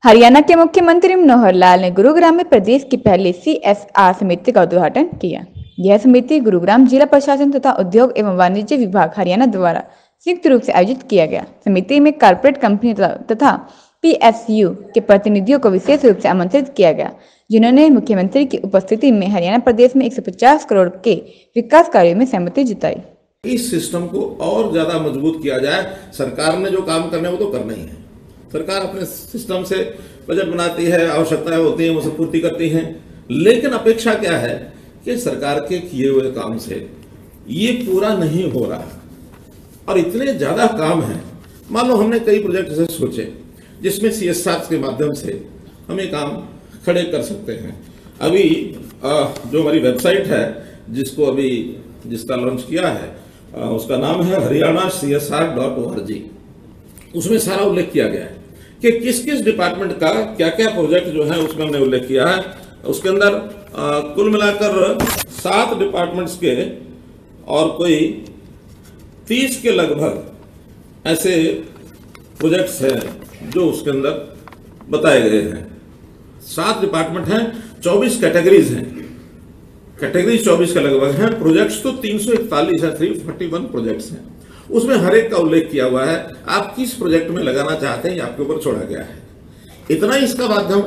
हरियाणा के मुख्यमंत्री मनोहर लाल ने गुरुग्राम में प्रदेश की पहली CSR समिति का उद्घाटन किया। यह समिति गुरुग्राम जिला प्रशासन तथा उद्योग एवं वाणिज्य विभाग हरियाणा द्वारा संयुक्त रूप से आयोजित किया गया। समिति में कॉर्पोरेट कंपनी तथा PSU के प्रतिनिधियों को विशेष रूप से आमंत्रित किया गया, जिन्होंने मुख्यमंत्री की उपस्थिति में हरियाणा प्रदेश में 150 करोड़ के विकास कार्यों में सहमति जताई। इस सिस्टम को और ज्यादा मजबूत किया जाए। सरकार ने जो काम करने वो तो करना ही है। सरकार अपने सिस्टम से बजट बनाती है, आवश्यकताएं होती हैं वो सब पूर्ति करती हैं, लेकिन अपेक्षा क्या है कि सरकार के किए हुए काम से ये पूरा नहीं हो रहा और इतने ज्यादा काम है। मान लो हमने कई प्रोजेक्ट ऐसे सोचे जिसमें CSR के माध्यम से हम ये काम खड़े कर सकते हैं। अभी जो हमारी वेबसाइट है जिसका लॉन्च किया है, उसका नाम है haryana.csr.org। उसमें सारा उल्लेख किया गया है कि किस किस डिपार्टमेंट का क्या क्या प्रोजेक्ट जो है उसमें हमने उल्लेख किया है। उसके अंदर कुल मिलाकर 7 डिपार्टमेंट्स के और कोई 30 के लगभग ऐसे प्रोजेक्ट्स हैं जो उसके अंदर बताए गए हैं। 7 डिपार्टमेंट हैं, 24 कैटेगरीज हैं, कैटेगरीज 24 के लगभग हैं। प्रोजेक्ट्स तो 341 है, 341 प्रोजेक्ट्स हैं। उसमें हर एक का उल्लेख किया हुआ है। आप किस प्रोजेक्ट में लगाना चाहते हैं ये आपके ऊपर छोड़ा गया है। इतना ही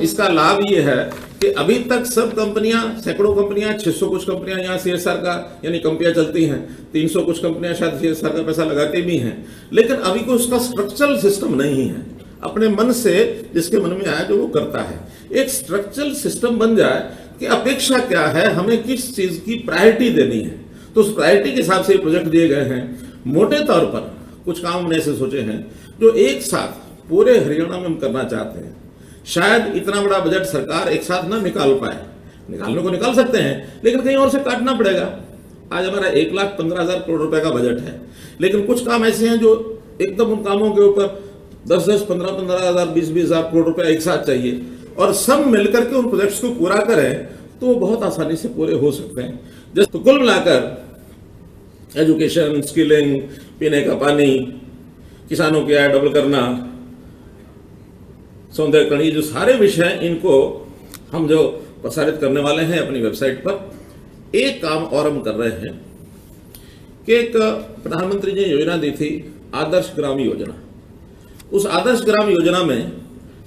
इसका लाभ ये है कि अभी तक सब कंपनियां, सैकड़ों कंपनियां, 600 कुछ कंपनियां यहाँ CSR का यानी कंपनियां चलती हैं, 300 कुछ कंपनियां शायद CSR का पैसा लगाते भी हैं, लेकिन अभी कोई उसका स्ट्रक्चरल सिस्टम नहीं है। अपने मन से जिसके मन में आया जो वो करता है। एक स्ट्रक्चरल सिस्टम बन जाए कि अपेक्षा क्या है, हमें किस चीज की प्रायोरिटी देनी है, तो उस प्रायोरिटी के हिसाब से प्रोजेक्ट दिए गए हैं। मोटे तौर पर कुछ काम हमने ऐसे सोचे हैं जो एक साथ पूरे हरियाणा में हम करना चाहते हैं। शायद इतना बड़ा बजट सरकार एक साथ ना निकाल पाए, निकालने को निकाल सकते हैं लेकिन कहीं और से काटना पड़ेगा। आज हमारा 1,15,000 करोड़ रुपए का बजट है, लेकिन कुछ काम ऐसे हैं जो एकदम उन कामों के ऊपर 10-10, 15-15,000, 20-20,000 करोड़ रुपए एक साथ चाहिए और सब मिलकर के उन प्रोजेक्ट्स को पूरा करें तो वो बहुत आसानी से पूरे हो सकते हैं। तो कुल मिलाकर एजुकेशन, स्किलिंग, पीने का पानी, किसानों की आय डबल करना, सौंदर्यकरण, ये जो सारे विषय हैं इनको हम जो प्रसारित करने वाले हैं अपनी वेबसाइट पर। एक काम और हम कर रहे हैं कि एक प्रधानमंत्री जी ने योजना दी थी, आदर्श ग्राम योजना। उस आदर्श ग्राम योजना में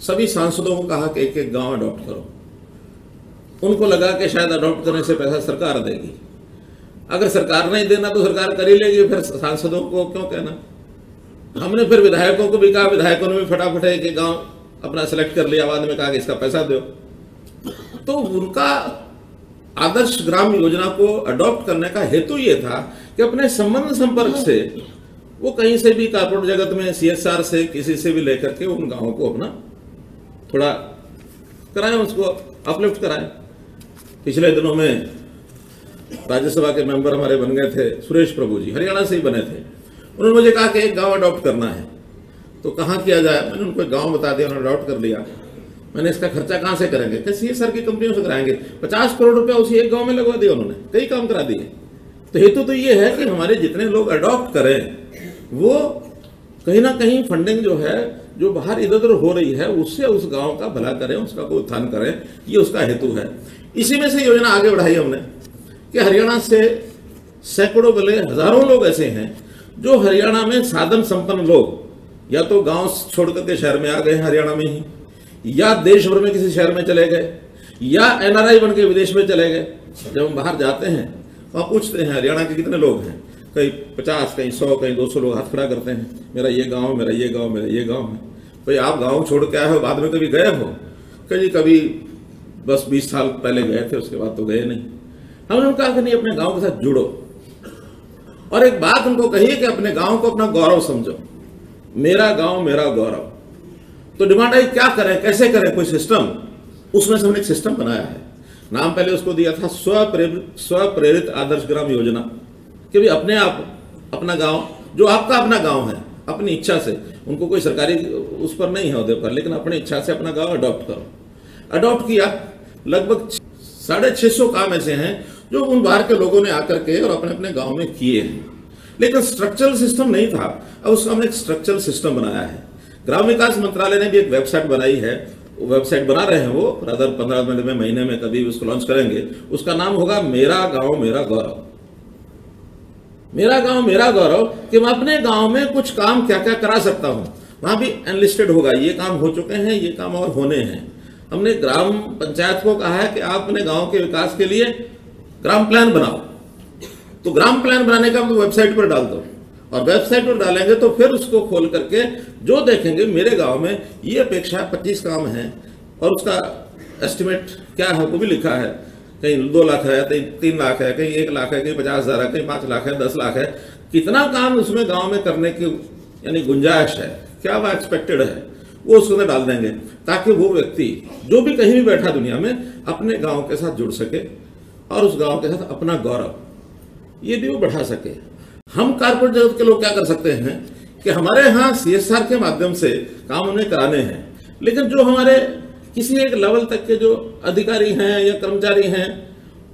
सभी सांसदों को कहा कि एक गांव अडॉप्ट करो। उनको लगा कि शायद अडॉप्ट करने से पैसा सरकार देगी। अगर सरकार नहीं देना तो सरकार कर ही लेगी, फिर सांसदों को क्यों कहना। हमने फिर विधायकों को भी कहा, विधायकों ने भी फटाफट एक गांव अपना सेलेक्ट कर लिया, बाद में कहा कि इसका पैसा दो। तो उनका आदर्श ग्राम योजना को अडॉप्ट करने का हेतु ये था कि अपने संबंध संपर्क से वो कहीं से भी कॉर्पोरेट जगत में CSR से किसी से भी लेकर के उन गांवों को अपना थोड़ा कराएं, उसको अपलिफ्ट कराएं। पिछले दिनों में राज्यसभा के मेंबर हमारे बन गए थे सुरेश प्रभु जी, हरियाणा से ही बने थे। उन्होंने मुझे कहा कि एक गांव अडॉप्ट करना है तो कहाँ किया जाए। मैंने उनको एक गांव बता दिया, उन्होंने अडॉप्ट कर लिया। मैंने इसका खर्चा कहाँ से करेंगे, कि CSR की कंपनियों से कराएंगे। 50 करोड़ रुपया उसी एक गांव में लगवा दिया उन्होंने, कई काम करा दिए। तो हेतु तो ये है कि हमारे जितने लोग अडॉप्ट करें वो कहीं ना कहीं फंडिंग जो है जो बाहर इधर उधर हो रही है उससे उस गांव का भला करें, उसका कोई उत्थान करें, ये उसका हेतु है। इसी में से योजना आगे बढ़ाई हमने कि हरियाणा से सैकड़ों बल्कि हजारों लोग ऐसे हैं जो हरियाणा में साधन संपन्न लोग या तो गांव छोड़ करके शहर में आ गए हरियाणा में ही, या देश भर में किसी शहर में चले गए, या NRI बन के विदेश में चले गए। जब हम बाहर जाते हैं वहां पूछते हैं हरियाणा के कितने लोग हैं, कहीं 50, कहीं 100, कहीं 200 लोग हाथ खड़ा करते हैं, मेरा ये गांव, मेरा ये गांव, मेरा ये गांव है। भाई आप गांव छोड़ के आए हो, बाद में कभी गए हो? कभी बस 20 साल पहले गए थे, उसके बाद तो गए नहीं। हमने उनको कहा कि नहीं, अपने गांव के साथ जुड़ो और एक बात उनको कहिए कि अपने गांव को अपना गौरव समझो। मेरा गांव मेरा गौरव। तो डिमांड आई क्या करें, कैसे करें, कोई सिस्टम। उसमें से हमने एक सिस्टम बनाया है। नाम पहले उसको दिया था स्वप्रेरित आदर्श ग्राम योजना, कि भाई अपने आप अपना गांव जो आपका अपना गांव है, अपनी इच्छा से, उनको कोई सरकारी उस पर नहीं है उदय पर, लेकिन अपनी इच्छा से अपना गांव अडॉप्ट करो। अडॉप्ट किया, लगभग 650 काम ऐसे हैं जो उन बाहर के लोगों ने आकर के और अपने अपने गांव में किए हैं, लेकिन स्ट्रक्चरल सिस्टम नहीं था। अब उसका हमने एक स्ट्रक्चरल सिस्टम बनाया है। ग्राम विकास मंत्रालय ने भी एक वेबसाइट बनाई है, वेबसाइट बना रहे हैं, वो रादर 15 मिनट में, महीने में कभी उसको लॉन्च करेंगे। उसका नाम होगा मेरा गांव मेरा गौरव। मेरा गांव मेरा गौरव कि मैं अपने गांव में कुछ काम क्या क्या करा सकता हूं, वहां भी एनलिस्टेड होगा। ये काम हो चुके हैं, ये काम और होने हैं। हमने ग्राम पंचायत को कहा है कि आप अपने गांव के विकास के लिए ग्राम प्लान बनाओ। तो ग्राम प्लान बनाने का वेबसाइट पर डाल दो, और वेबसाइट पर डालेंगे तो फिर उसको खोल करके जो देखेंगे मेरे गांव में ये अपेक्षा 25 काम है, और उसका एस्टिमेट क्या है वो भी लिखा है। कहीं 2 लाख है, कहीं 3 लाख है, कहीं 1 लाख है, कहीं 50,000 है, कहीं 5 लाख है, 10 लाख है। कितना काम उसमें गांव में करने की यानी गुंजाइश है, क्या वह एक्सपेक्टेड है, वो उसके अंदर डाल देंगे, ताकि वो व्यक्ति जो भी कहीं भी बैठा दुनिया में अपने गांव के साथ जुड़ सके और उस गांव के साथ अपना गौरव ये भी वो बढ़ा सके। हम कारपोरेट जगत के लोग क्या कर सकते हैं कि हमारे यहाँ CSR के माध्यम से काम उन्हें कराने हैं, लेकिन जो हमारे किसी एक लेवल तक के जो अधिकारी हैं या कर्मचारी हैं,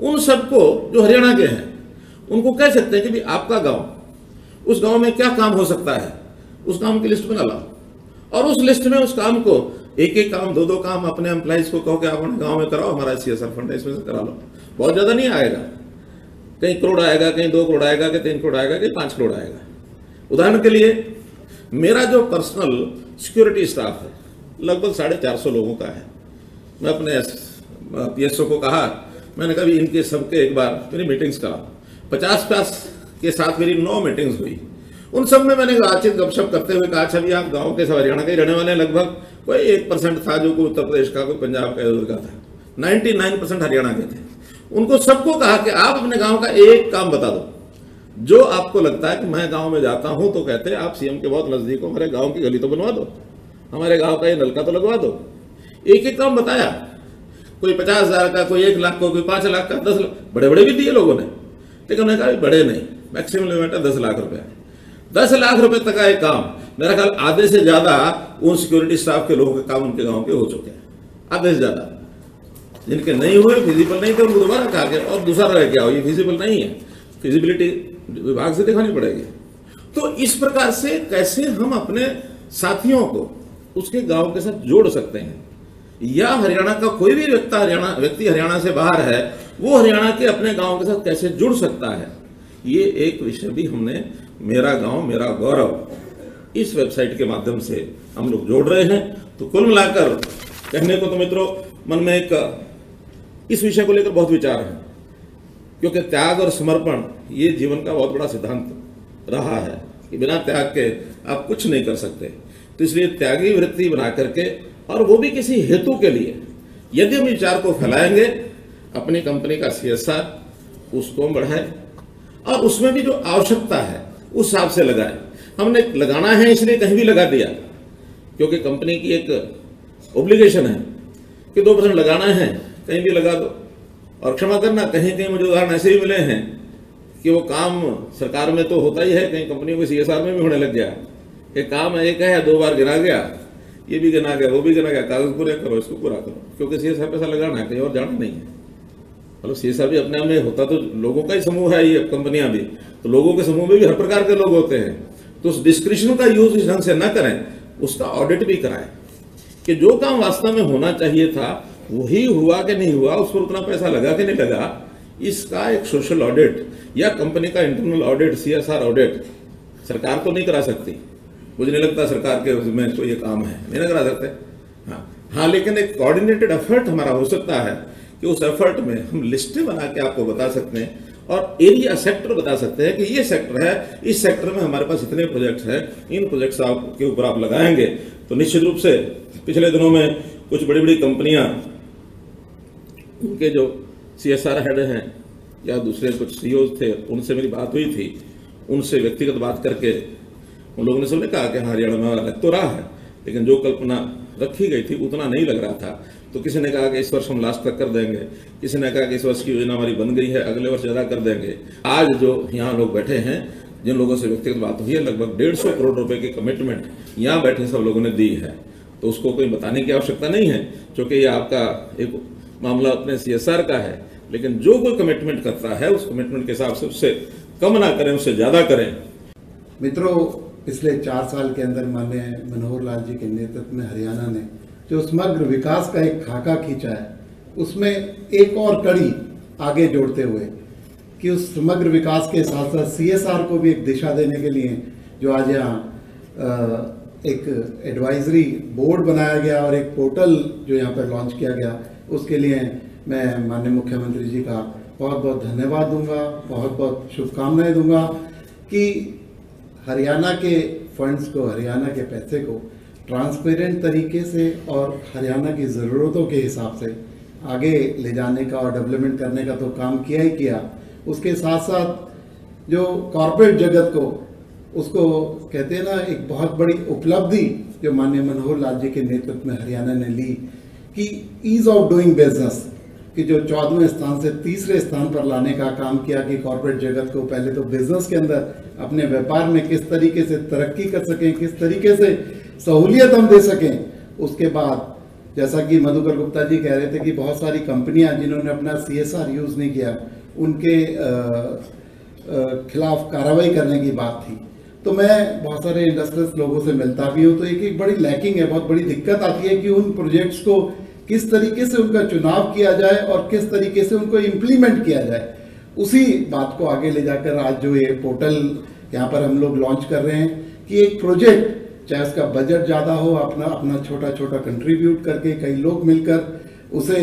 उन सबको जो हरियाणा के हैं उनको कह सकते हैं कि भी आपका गांव, उस गांव में क्या काम हो सकता है, उस काम की लिस्ट बना लाओ, और उस लिस्ट में उस काम को एक एक काम 2-2 काम अपने एम्प्लॉइज को कहो कि आप अपने गांव में कराओ, हमारा CSR फंड है इसमें से करा लो। बहुत ज्यादा नहीं आएगा, कहीं करोड़ आएगा, कहीं 2 करोड़ आएगा, कहीं 3 करोड़ आएगा, कहीं 5 करोड़ आएगा। उदाहरण के लिए मेरा जो पर्सनल सिक्योरिटी स्टाफ है लगभग 450 लोगों का है। मैं अपने PSO को कहा, मैंने कहा इनके सबके एक बार मेरी मीटिंग्स करा। 50 के साथ मेरी 9 मीटिंग्स हुई। उन सब में मैंने बातचीत गपशप करते हुए कहा, अच्छा भी आप गांव के सब हरियाणा के रहने वाले, लगभग कोई 1% था जो कोई उत्तर प्रदेश का, कोई पंजाब का, इधर का था। 99% हरियाणा के थे। उनको सबको कहा कि आप अपने गांव का एक काम बता दो जो आपको लगता है कि मैं गांव में जाता हूं तो कहते हैं आप CM के बहुत नजदीक हो, हमारे गांव की गली तो बनवा दो, हमारे गांव का ये नलका तो लगवा दो। एक एक काम बताया, कोई 50,000 का, कोई 1 लाख का, कोई 5 लाख का, 10 लाख, बड़े बड़े भी दिए लोगों ने, लेकिन उन्होंने कहा बड़े नहीं, मैक्सिमम लिमिट है 10 लाख रुपए। 10 लाख रुपए तक का एक काम, मेरा ख्याल आधे से ज्यादा उन सिक्योरिटी स्टाफ के लोगों के काम उनके गांव के हो चुके हैं, आधे से ज्यादा। जिनके नहीं हुए, फिजिबल नहीं थे, उनको दोबारा कहा गया और दूसरा रह गया, ये फिजिबल नहीं है, फिजिबिलिटी विभाग से दिखानी पड़ेगी। तो इस प्रकार से कैसे हम अपने साथियों को उसके गांव के साथ जोड़ सकते हैं, या हरियाणा का कोई भी व्यक्ति हरियाणा से बाहर है, वो हरियाणा के अपने गांव के साथ कैसे जुड़ सकता है, ये एक विषय भी हमने मेरा गांव मेरा गौरव इस वेबसाइट के माध्यम से हम लोग जोड़ रहे हैं। तो कुल मिलाकर कहने को तो मित्रों मन में एक इस विषय को लेकर बहुत विचार है, क्योंकि त्याग और समर्पण ये जीवन का बहुत बड़ा सिद्धांत रहा है कि बिना त्याग के आप कुछ नहीं कर सकते। तो इसलिए त्यागी वृत्ति बना करके, और वो भी किसी हेतु के लिए, यदि हम विचार को फैलाएंगे, अपनी कंपनी का CSR उसको बढ़ाएं और उसमें भी जो आवश्यकता है उस हिसाब से लगाएं। हमने लगाना है इसलिए कहीं भी लगा दिया, क्योंकि कंपनी की एक ओब्लिगेशन है कि 2% लगाना है, कहीं भी लगा दो। और क्षमा करना, कहीं कहीं मुझे उदाहरण ऐसे भी मिले हैं कि वो काम सरकार में तो होता ही है, कहीं कंपनियों के CSR में भी होने लग गया कि काम एक है, 2 बार गिना गया, ये भी गिना गया, वो भी गिना गया, कागज पूरे करो, इसको पूरा करो, क्योंकि CSR पैसा लगाना है, कहीं और जाना नहीं है। मतलब CSR भी अपने आप में होता तो लोगों का ही समूह है, ये कंपनियां भी, तो लोगों के समूह में भी हर प्रकार के लोग होते हैं। तो उस डिस्क्रिप्शन का यूज इस ढंग से न करें, उसका ऑडिट भी कराएं कि जो काम वास्तव में होना चाहिए था वही हुआ कि नहीं हुआ, उस पर उतना पैसा लगा कि नहीं लगा, इसका एक सोशल ऑडिट या कंपनी का इंटरनल ऑडिट, CSR ऑडिट सरकार तो नहीं करा सकती। मुझे नहीं लगता सरकार के में कोई ये काम है, नहीं करा सकते। हाँ, लेकिन एक कोऑर्डिनेटेड एफर्ट हमारा हो सकता है कि उस एफर्ट में हम लिस्टें बना के आपको बता सकते हैं और एरिया सेक्टर बता सकते हैं कि ये सेक्टर है, इस सेक्टर में हमारे पास इतने प्रोजेक्ट्स हैं, इन प्रोजेक्ट्स के ऊपर आप लगाएंगे तो निश्चित रूप से। पिछले दिनों में कुछ बड़ी बड़ी कंपनियां, उनके जो CSR हेड हैं या दूसरे कुछ CEOs थे, उनसे मेरी बात हुई थी। उनसे व्यक्तिगत बात करके उन लोगों ने सबने कहा कि हरियाणा में लग तो रहा है, लेकिन जो कल्पना रखी गई थी उतना नहीं लग रहा था। तो किसी ने कहा कि इस वर्ष हम लास्ट तक कर देंगे, किसी ने कहा कि इस वर्ष की योजना हमारी बन गई है, अगले वर्ष ज्यादा कर देंगे। आज जो यहाँ लोग बैठे हैं, जिन लोगों से व्यक्तिगत बात हुई है, लगभग 150 करोड़ रुपए की कमिटमेंट यहाँ बैठे सब लोगों ने दी है। तो उसको कोई बताने की आवश्यकता नहीं है, क्योंकि ये आपका एक मामला अपने CSR का है। लेकिन जो कोई कमिटमेंट करता है, उस कमिटमेंट के हिसाब से उससे कम ना करें, उससे ज्यादा करें। मित्रों, पिछले 4 साल के अंदर माननीय मनोहर लाल जी के नेतृत्व में हरियाणा ने जो समग्र विकास का एक खाका खींचा है, उसमें एक और कड़ी आगे जोड़ते हुए कि उस समग्र विकास के साथ साथ CSR को भी एक दिशा देने के लिए जो आज यहाँ एक एडवाइजरी बोर्ड बनाया गया और एक पोर्टल जो यहाँ पर लॉन्च किया गया, उसके लिए मैं माननीय मुख्यमंत्री जी का बहुत बहुत धन्यवाद दूंगा, बहुत बहुत शुभकामनाएं दूंगा कि हरियाणा के फंड्स को, हरियाणा के पैसे को ट्रांसपेरेंट तरीके से और हरियाणा की ज़रूरतों के हिसाब से आगे ले जाने का और डेवलपमेंट करने का तो काम किया ही किया, उसके साथ साथ जो कॉरपोरेट जगत को, उसको कहते हैं ना, एक बहुत बड़ी उपलब्धि जो माननीय मनोहर लाल जी के नेतृत्व में हरियाणा ने ली कि ईज ऑफ डूइंग बिजनेस, कि जो 14वें स्थान से 3रे स्थान पर लाने का काम किया कि कॉरपोरेट जगत को पहले तो बिजनेस के अंदर अपने व्यापार में किस तरीके से तरक्की कर सकें, किस तरीके से सहूलियत हम दे सकें। उसके बाद जैसा कि मधुकर गुप्ता जी कह रहे थे कि बहुत सारी कंपनियां जिन्होंने अपना CSR यूज़ नहीं किया, उनके खिलाफ कार्रवाई करने की बात थी। तो मैं बहुत सारे इंडस्ट्रियलिस्ट लोगों से मिलता भी हूँ, तो एक बड़ी लैकिंग है, बहुत बड़ी दिक्कत आती है कि उन प्रोजेक्ट्स को किस तरीके से उनका चुनाव किया जाए और किस तरीके से उनको इम्प्लीमेंट किया जाए। उसी बात को आगे ले जाकर आज जो ये पोर्टल यहाँ पर हम लोग लॉन्च कर रहे हैं कि एक प्रोजेक्ट, चाहे उसका बजट ज़्यादा हो, अपना छोटा छोटा कंट्रीब्यूट करके कई लोग मिलकर उसे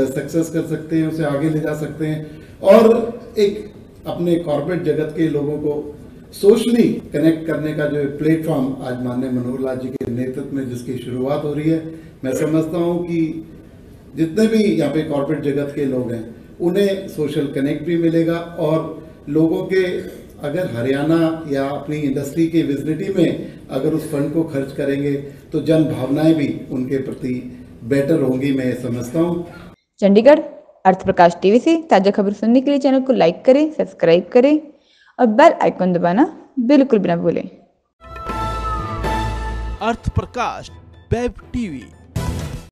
सक्सेस कर सकते हैं, उसे आगे ले जा सकते हैं और एक अपने कॉर्पोरेट जगत के लोगों को सोशली कनेक्ट करने का जो प्लेटफॉर्म आज माननीय मनोहर लाल जी के नेतृत्व में जिसकी शुरुआत हो रही है, मैं समझता हूं कि जितने भी यहाँ पे कॉर्पोरेट जगत के लोग हैं उन्हें सोशल कनेक्ट भी मिलेगा और लोगों के अगर हरियाणा या अपनी इंडस्ट्री के विजिबिलिटी में अगर उस फंड को खर्च करेंगे तो जन भावनाएं भी उनके प्रति बेटर होंगी, मैं समझता हूँ। चंडीगढ़ अर्थ प्रकाश टीवी से ताज़ा खबर सुनने के लिए चैनल को लाइक करें, सब्सक्राइब करें और बेल आइकन दबाना बिल्कुल भी ना भूलें। अर्थ प्रकाश वेब टीवी